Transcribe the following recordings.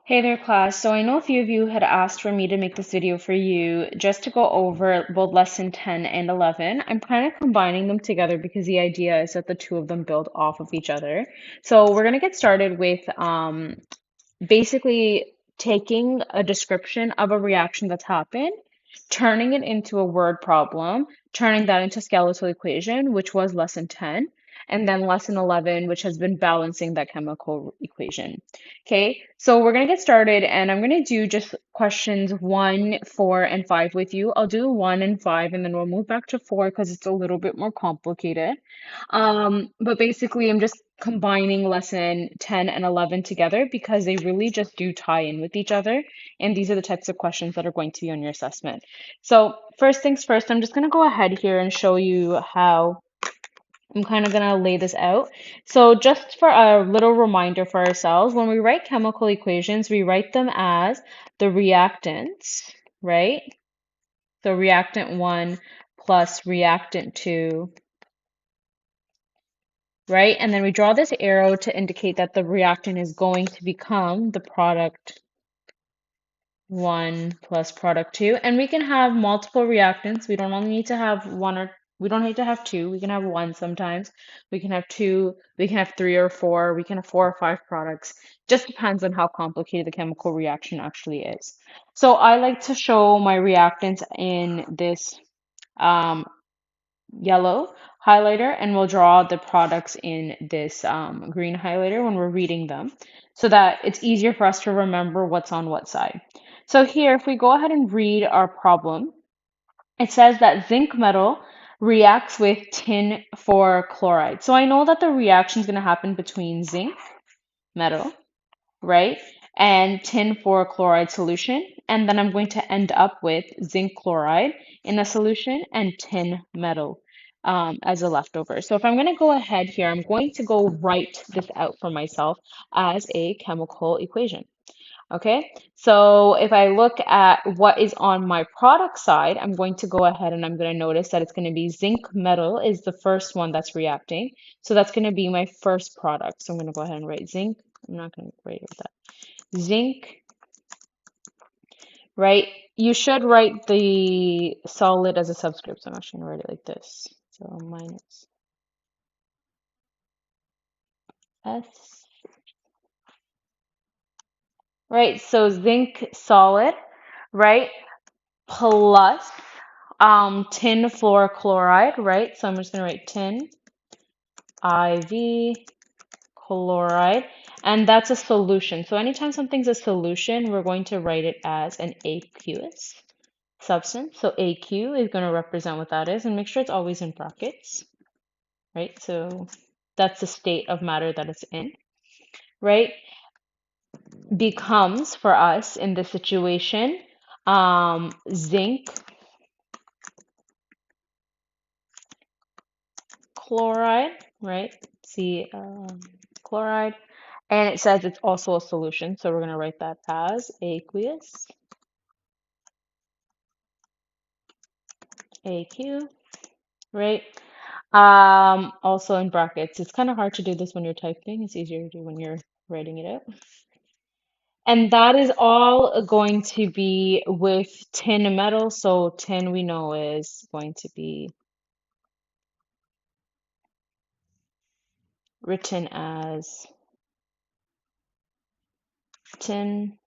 Hey there, class. So I know a few of you had asked for me to make this video for you just to go over both lesson 10 and 11. I'm kind of combining them together because the idea is that the two of them build off of each other. So we're going to get started with basically taking a description of a reaction that's happened, turning it into a word problem, turning that into skeletal equation, which was lesson 10, and then lesson 11, which has been balancing that chemical equation. Okay, so we're going to get started, and I'm going to do just questions 1, 4, and 5 with you. I'll do 1 and 5, and then we'll move back to 4 because it's a little bit more complicated. But basically, I'm just combining lesson 10 and 11 together because they really just do tie in with each other. And these are the types of questions that are going to be on your assessment. So, first things first, I'm just going to go ahead here and show you how I'm kind of going to lay this out. So, just for a little reminder for ourselves, when we write chemical equations, we write them as the reactants, right? So, reactant 1 plus reactant 2, right? And then we draw this arrow to indicate that the reactant is going to become the product 1 plus product 2. And we can have multiple reactants. We don't only need to have one or we don't need to have two. We can have one sometimes. We can have two. We can have three or four. We can have 4 or 5 products. Just depends on how complicated the chemical reaction actually is. So I like to show my reactants in this um, yellow highlighter, and we'll draw the products in this green highlighter when we're reading them so that it's easier for us to remember what's on what side. So here, if we go ahead and read our problem, it says that zinc metal reacts with tin for chloride. So I know that the reaction is going to happen between zinc metal, right, and tin for chloride solution. And then I'm going to end up with zinc chloride in a solution and tin metal as a leftover. So if I'm going to go ahead here, I'm going to go write this out for myself as a chemical equation. Okay, so if I look at what is on my product side, I'm going to go ahead and I'm going to notice that it's going to be zinc metal is the first one that's reacting. So that's going to be my first product. So I'm going to go ahead and write zinc. I'm not going to write it with that. Zinc, right? You should write the solid as a subscript. So I'm actually going to write it like this. So minus S, right? So zinc solid, right? Plus tin fluorochloride, right? So I'm just going to write tin IV chloride, and that's a solution. So anytime something's a solution, we're going to write it as an aqueous substance. So AQ is going to represent what that is, and make sure it's always in brackets, right? So that's the state of matter that it's in, right? Becomes for us in this situation zinc chloride, right? See chloride. And it says it's also a solution, so we're going to write that as aqueous, AQ, right? Also in brackets. It's kind of hard to do this when you're typing. It's easier to do when you're writing it out. And that is all going to be with tin metal. So tin we know is going to be written as tin.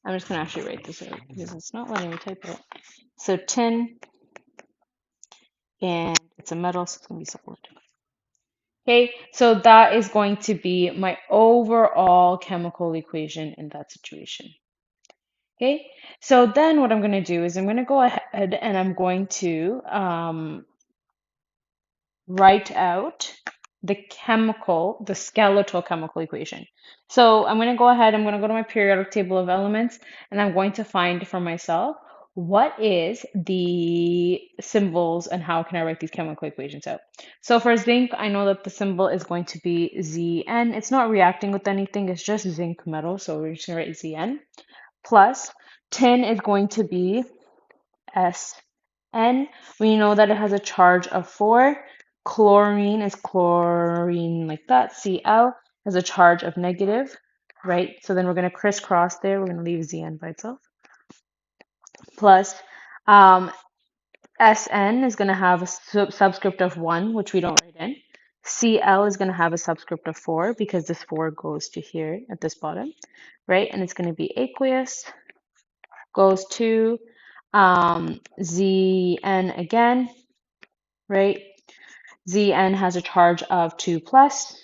I'm just going to actually write this out because it's not letting me type it. So tin, and it's a metal, so it's going to be solid. Okay, so that is going to be my overall chemical equation in that situation. Okay, so then what I'm going to do is I'm going to go ahead and I'm going to write out the skeletal chemical equation. So I'm going to go ahead, I'm going to go to my periodic table of elements, and I'm going to find for myself what is the symbols and how can I write these chemical equations out. So for zinc, I know that the symbol is going to be Zn. It's not reacting with anything, it's just zinc metal, so we're just going to write Zn. Plus, tin is going to be Sn. We know that it has a charge of 4. Chlorine is chlorine like that. Cl has a charge of negative, right? So then we're going to crisscross there. We're going to leave Zn by itself. Plus, um, Sn is going to have a subscript of 1, which we don't write in. Cl is going to have a subscript of 4 because this 4 goes to here at this bottom, right? And it's going to be aqueous, goes to Zn again, right? Zn has a charge of 2 plus.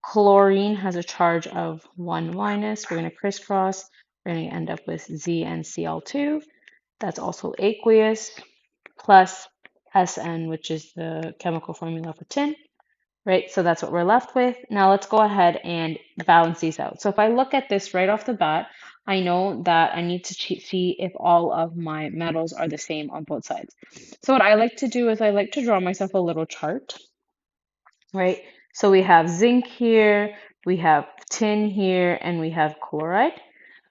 Chlorine has a charge of 1 minus. We're going to crisscross. We're going to end up with ZnCl2. That's also aqueous, plus Sn, which is the chemical formula for tin, right? So that's what we're left with. Now let's go ahead and balance these out. So if I look at this right off the bat, I know that I need to see if all of my metals are the same on both sides. So what I like to do is I like to draw myself a little chart, right? So we have zinc here, we have tin here, and we have chloride,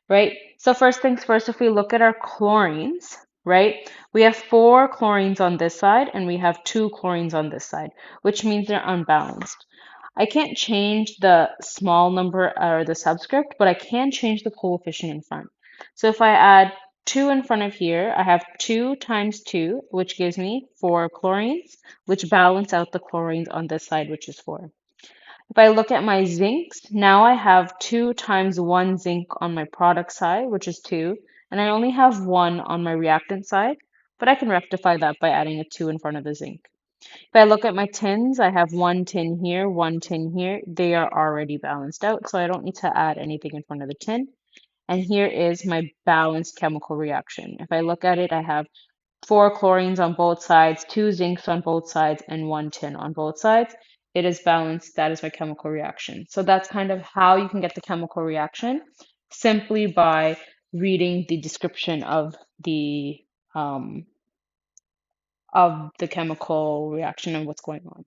right? So first things first, if we look at our chlorines, right? We have 4 chlorines on this side and we have 2 chlorines on this side, which means they're unbalanced. I can't change the small number or the subscript, but I can change the coefficient in front. So if I add 2 in front of here, I have 2 times 2, which gives me 4 chlorines, which balance out the chlorines on this side, which is 4. If I look at my zincs, now I have 2 times 1 zinc on my product side, which is 2, and I only have 1 on my reactant side, but I can rectify that by adding a 2 in front of the zinc. If I look at my tins, I have 1 tin here, 1 tin here. They are already balanced out, so I don't need to add anything in front of the tin. And here is my balanced chemical reaction. If I look at it, I have 4 chlorines on both sides, 2 zincs on both sides, and 1 tin on both sides. It is balanced. That is my chemical reaction. So that's kind of how you can get the chemical reaction, simply by reading the description um, of the chemical reaction and what's going on.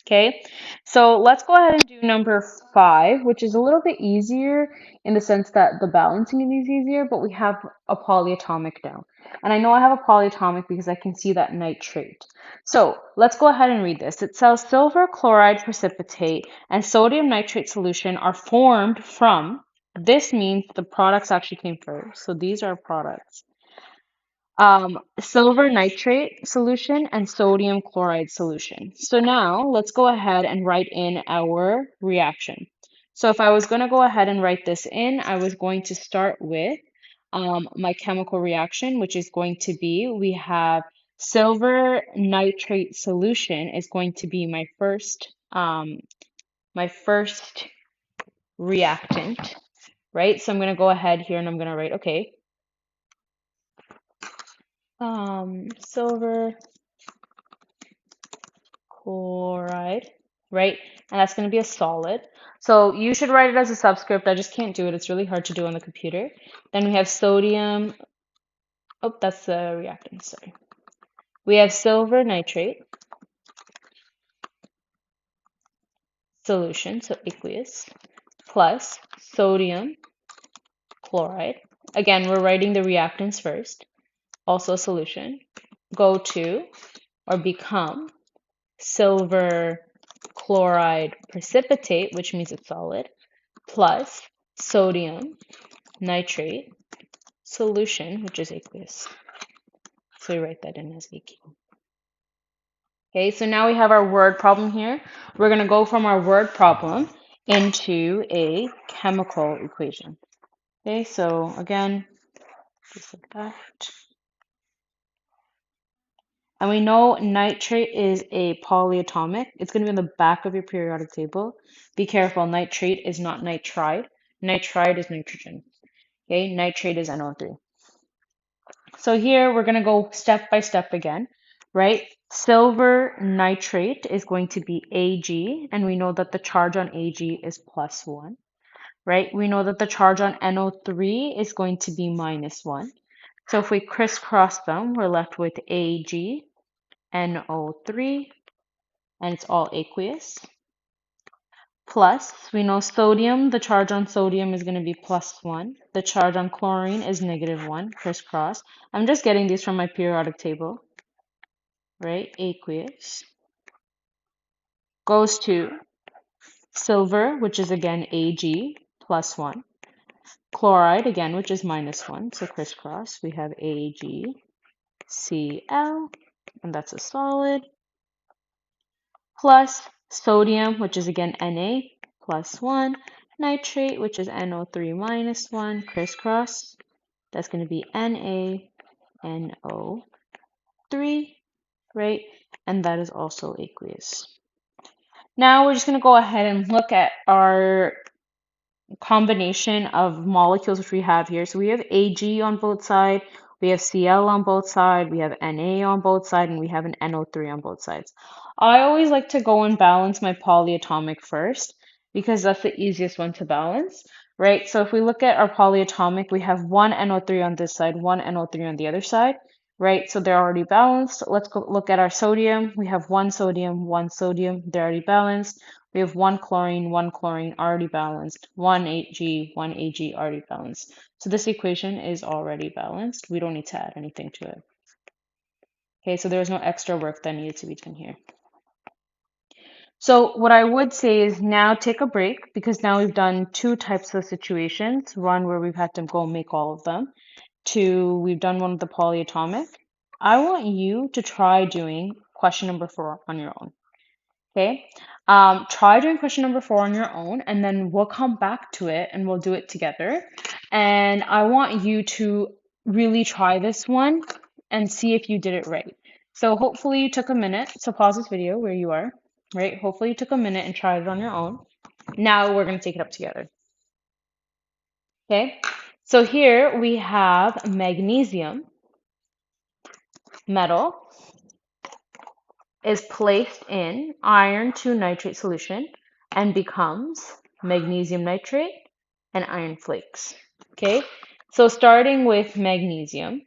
Okay, so let's go ahead and do number 5, which is a little bit easier in the sense that the balancing is easier, but we have a polyatomic now. And I know I have a polyatomic because I can see that nitrate. So let's go ahead and read this. It says silver chloride precipitate and sodium nitrate solution are formed from, this means the products actually came first. So these are products. Silver nitrate solution and sodium chloride solution. So now let's go ahead and write in our reaction. So if I was going to go ahead and write this in, I was going to start with my chemical reaction, which is going to be, we have silver nitrate solution is going to be my first reactant, right? So I'm going to go ahead here and I'm going to write, okay, silver chloride, right? And that's going to be a solid. So you should write it as a subscript. I just can't do it. It's really hard to do on the computer. Then we have sodium. Oh, that's the reactant, sorry. We have silver nitrate solution, so aqueous, plus sodium chloride. Again, we're writing the reactants first. Also a solution. Go to or become silver chloride precipitate, which means it's solid, plus sodium nitrate solution, which is aqueous. So we write that in as AQ. Okay, so now we have our word problem here. We're going to go from our word problem into a chemical equation. Okay, so again, just like that. And we know nitrate is a polyatomic. It's going to be on the back of your periodic table. Be careful, nitrate is not nitride. Nitride is nitrogen. Okay, nitrate is NO3. So here we're going to go step by step again, right? Silver nitrate is going to be Ag, and we know that the charge on Ag is +1, right? We know that the charge on NO3 is going to be -1. So if we crisscross them, we're left with Ag, NO3, and it's all aqueous. Plus, we know sodium, the charge on sodium is going to be +1. The charge on chlorine is -1, crisscross. I'm just getting these from my periodic table, right? Aqueous. goes to silver, which is again Ag plus 1. Chloride again, which is minus 1. So crisscross, we have AgCl, and that's a solid, plus sodium, which is again Na plus 1. Nitrate, which is NO3 minus 1. Crisscross, that's going to be NaNO3, right? And that is also aqueous. Now we're just going to go ahead and look at our combination of molecules which we have here. So we have Ag on both sides, we have Cl on both sides, we have Na on both sides, and we have an NO3 on both sides. I always like to go and balance my polyatomic first because that's the easiest one to balance, right? So if we look at our polyatomic, we have one NO3 on this side, one NO3 on the other side, right? So they're already balanced. Let's go look at our sodium. We have one sodium, they're already balanced. We have one chlorine already balanced, one Ag already balanced. So this equation is already balanced. We don't need to add anything to it. Okay, so there's no extra work that needed to be done here. So what I would say is now take a break because now we've done two types of situations. One where we've had to go make all of them. Two, we've done one of the polyatomic. I want you to try doing question number 4 on your own. Okay, try doing question number 4 on your own, and then we'll come back to it and we'll do it together. And I want you to really try this one and see if you did it right. So hopefully you took a minute. So pause this video where you are, right? Hopefully you took a minute and tried it on your own. Now we're going to take it up together. Okay, so here we have magnesium metal is placed in iron 2 nitrate solution and becomes magnesium nitrate and iron flakes. Okay, so starting with magnesium,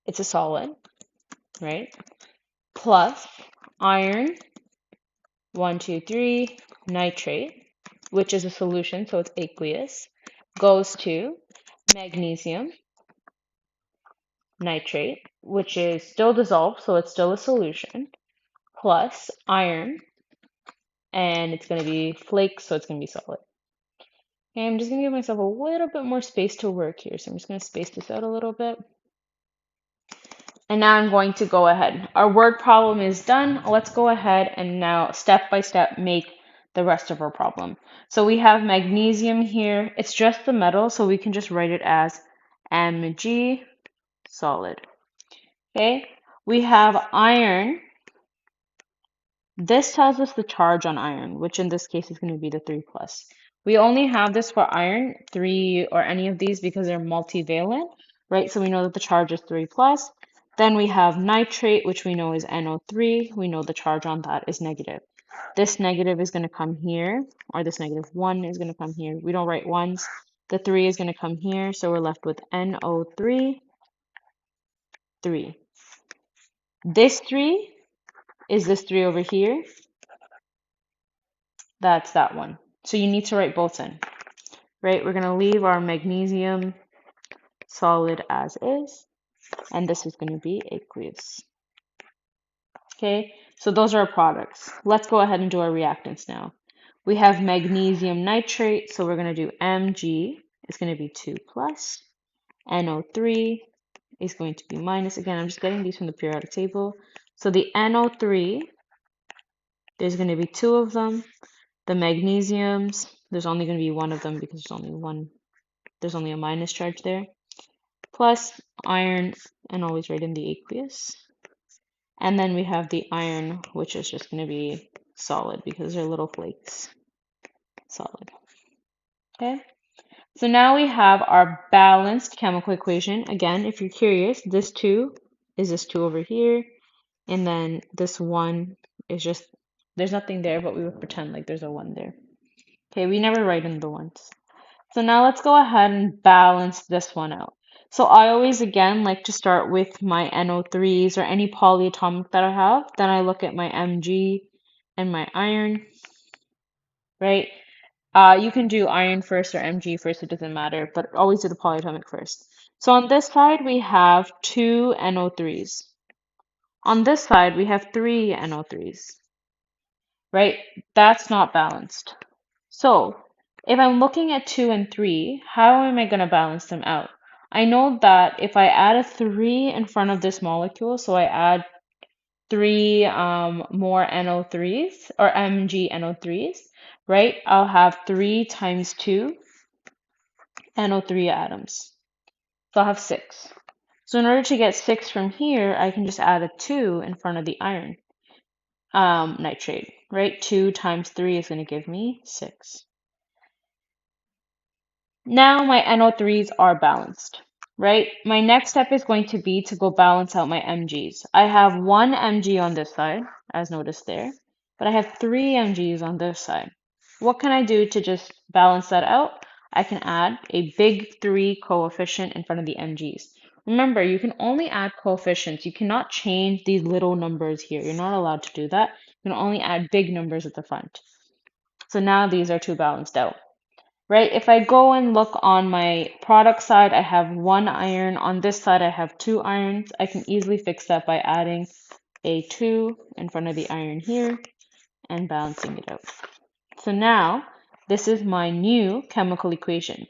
it's a solid, right? Plus iron 1, 2, 3 nitrate, which is a solution, so it's aqueous, goes to magnesium nitrate, which is still dissolved, so it's still a solution, plus iron, and it's going to be flakes, so it's going to be solid. Okay, I'm just going to give myself a little bit more space to work here, so I'm just going to space this out a little bit. And now I'm going to go ahead. Our word problem is done. Let's go ahead and now step by step make the rest of our problem. So we have magnesium here. It's just the metal, so we can just write it as Mg solid. Okay, we have iron. This tells us the charge on iron, which in this case is going to be the 3+. We only have this for iron, 3 or any of these because they're multivalent, right? So we know that the charge is 3+. Then we have nitrate, which we know is NO3. We know the charge on that is negative. This negative is going to come here, or this -1 is going to come here. We don't write ones. The 3 is going to come here, so we're left with NO3, 3. This 3 is this 3 over here. That's that one. So you need to write both in, right? We're going to leave our magnesium solid as is, and this is going to be aqueous. Okay, so those are our products. Let's go ahead and do our reactants now. We have magnesium nitrate, so we're going to do Mg is going to be 2+, NO3 is going to be minus. Again, I'm just getting these from the periodic table. So the NO3, there's going to be 2 of them. The magnesiums, there's only going to be 1 of them because there's only a minus charge there. Plus iron, and always write in the aqueous. And then we have the iron, which is just going to be solid because they're little flakes. Solid. Okay. So now we have our balanced chemical equation. Again, if you're curious, this 2 is this 2 over here. And then this 1 is just, there's nothing there, but we would pretend like there's a 1 there. Okay, we never write in the ones. So now let's go ahead and balance this one out. So I always, again, like to start with my NO3s or any polyatomic that I have. Then I look at my Mg and my iron, right? You can do iron first or Mg first, it doesn't matter, but always do the polyatomic first. So on this side, we have 2 NO3s. On this side, we have three NO3s, right? That's not balanced. So if I'm looking at 2 and 3, how am I going to balance them out? I know that if I add a 3 in front of this molecule, so I add three more NO3s or MgNO3s, right? I'll have 3 times 2 NO3 atoms. So I'll have 6. So in order to get 6 from here, I can just add a 2 in front of the iron nitrate, right? 2 times 3 is going to give me 6. Now my NO3s are balanced, right? My next step is going to be to go balance out my Mgs. I have one Mg on this side, as noticed there, but I have 3 Mgs on this side. What can I do to just balance that out? I can add a big 3 coefficient in front of the Mgs. Remember, you can only add coefficients. You cannot change these little numbers here. You're not allowed to do that. You can only add big numbers at the front. So now these are 2 balanced out, right? If I go and look on my product side, I have 1 iron. On this side, I have 2 irons. I can easily fix that by adding a 2 in front of the iron here and balancing it out. So now, this is my new chemical equation.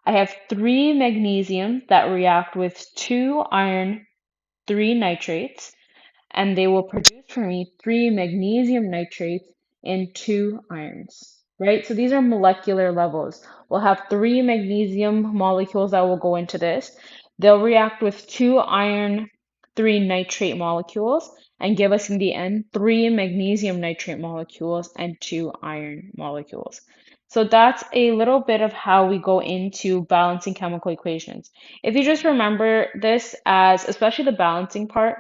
I have 3 magnesium that react with 2 iron, 3 nitrates, and they will produce for me 3 magnesium nitrates and 2 irons, right? So these are molecular levels. We'll have 3 magnesium molecules that will go into this. They'll react with 2 iron, 3 nitrate molecules, and give us in the end 3 magnesium nitrate molecules and 2 iron molecules. So that's a little bit of how we go into balancing chemical equations. If you just remember this as, especially the balancing part,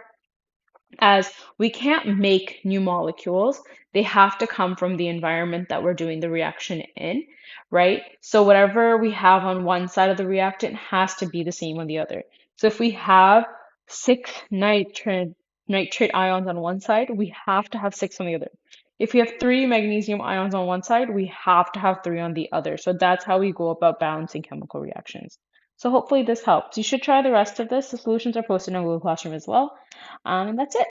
as we can't make new molecules. They have to come from the environment that we're doing the reaction in, right? So whatever we have on one side of the reactant has to be the same on the other. So if we have 6 nitrate ions on one side, we have to have 6 on the other. If we have 3 magnesium ions on one side, we have to have 3 on the other. So that's how we go about balancing chemical reactions. So hopefully this helps. You should try the rest of this. The solutions are posted in Google Classroom as well. And that's it.